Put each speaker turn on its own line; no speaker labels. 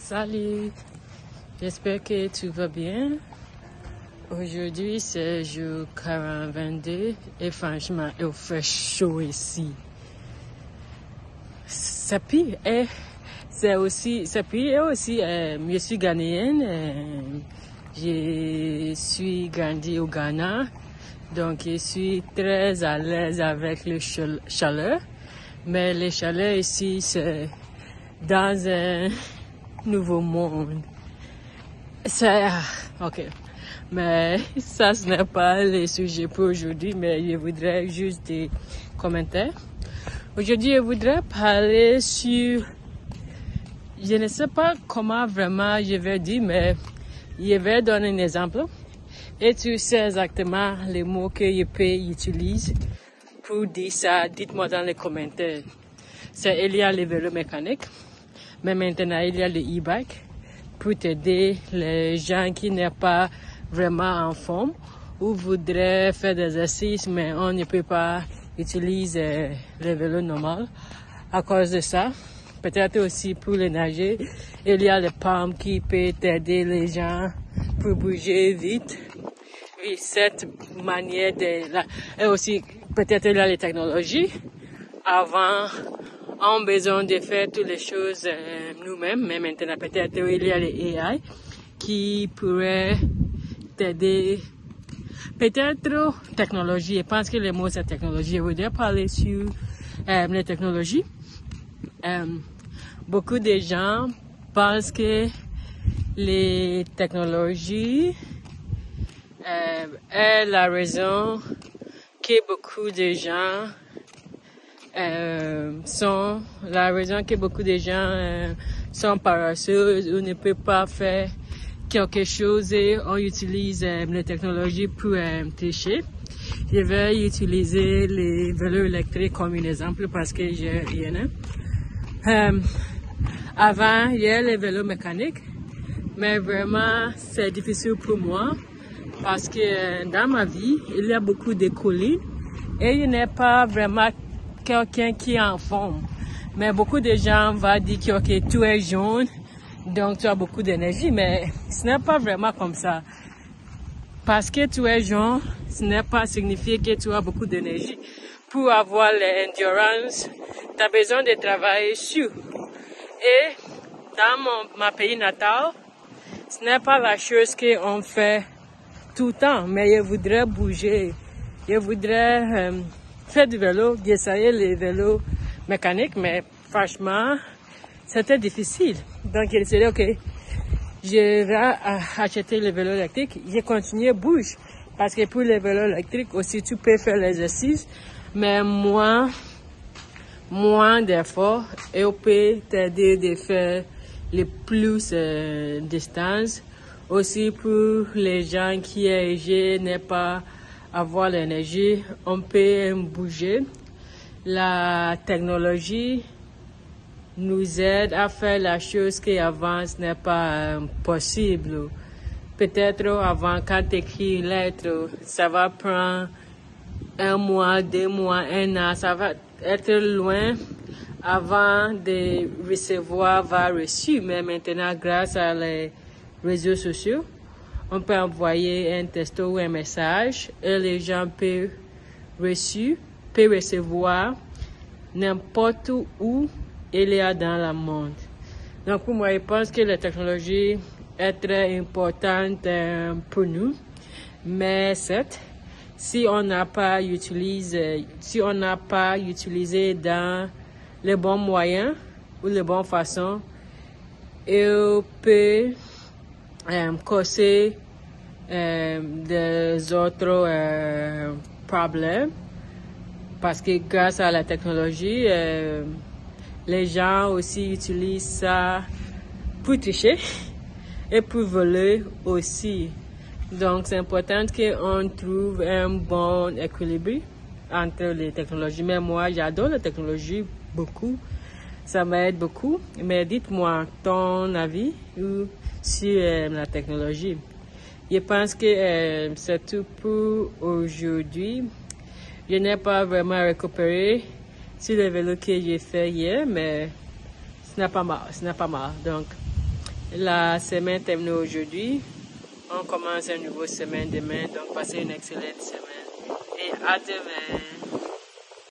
Salut, j'espère que tu vas bien. Aujourd'hui c'est jour 42 et franchement il fait chaud ici. C'est pire et je suis ghanéenne, je suis grandi au Ghana, donc je suis très à l'aise avec le chaleur, mais les chaleurs ici c'est dans un nouveau monde. Ok. Mais ça, ce n'est pas le sujet pour aujourd'hui, mais je voudrais juste des commentaires. Aujourd'hui, je voudrais parler sur... Je ne sais pas comment vraiment je vais dire, mais je vais donner un exemple. Et tu sais exactement les mots que je peux utiliser pour dire ça. Dites-moi dans les commentaires. Il y a les vélos mécaniques, mais maintenant il y a le e-bike pour t'aider les gens qui n'est pas vraiment en forme ou voudraient faire des exercices, mais on ne peut pas utiliser le vélo normal à cause de ça. Peut-être aussi pour les nager, il y a les palmes qui peuvent aider les gens pour bouger vite. Oui, cette manière et aussi peut-être il y a les technologies. Avant, on a besoin de faire toutes les choses nous-mêmes, mais maintenant peut-être il y a les AI qui pourraient t'aider. Peut-être technologie, je pense que le mot c'est technologie. Je voudrais parler sur les technologies. Beaucoup de gens pensent que les technologies est la raison que beaucoup de gens sont paresseux ou ne peuvent pas faire quelque chose et on utilise les technologies pour tricher. Je vais utiliser les vélos électriques comme un exemple parce que j'ai rien. Avant, il y a les vélos mécaniques, mais vraiment c'est difficile pour moi parce que dans ma vie, il y a beaucoup de collines et il n'est pas vraiment quelqu'un qui est en forme. Mais beaucoup de gens vont dire que okay, tu es jaune, donc tu as beaucoup d'énergie, mais ce n'est pas vraiment comme ça. Parce que tu es jaune, ce n'est pas signifié que tu as beaucoup d'énergie. Pour avoir l'endurance, tu as besoin de travailler sur. Et dans ma pays natal, ce n'est pas la chose qu'on fait tout le temps, mais je voudrais bouger. Je voudrais faire du vélo, essayer les vélos mécaniques, mais franchement, c'était difficile. Donc, je disais, ok, je vais acheter le vélo électrique. Je continue bouger. Parce que pour les vélos électriques aussi, tu peux faire l'exercice, mais moins d'efforts. Et on peut t'aider de faire les plus distances. Aussi pour les gens qui sont âgés, n'est pas avoir l'énergie, on peut bouger. La technologie nous aide à faire la chose qu'avant ce n'est pas possible. Peut-être avant, quand tu écris une lettre, ça va prendre 1 mois, 2 mois, 1 an, ça va être loin avant de recevoir reçu. Mais maintenant, grâce à les réseaux sociaux, on peut envoyer un texto ou un message et les gens peuvent recevoir n'importe où il y a dans le monde. Donc pour moi, je pense que la technologie est très importante pour nous. Mais certes, si on n'a pas utilisé dans les bons moyens ou les bonnes façons, il peut causer des autres problèmes. Parce que grâce à la technologie, les gens aussi utilisent ça pour tricher et pour voler aussi. Donc, c'est important qu'on trouve un bon équilibre entre les technologies. Mais moi, j'adore la technologie beaucoup. Ça m'aide beaucoup. Mais dites-moi ton avis sur la technologie. Je pense que c'est tout pour aujourd'hui. Je n'ai pas vraiment récupéré sur le vélo que j'ai fait hier, mais ce n'est pas mal, Donc, La semaine terminée aujourd'hui. On commence une nouvelle semaine demain. Donc, passez une excellente semaine. Et à demain.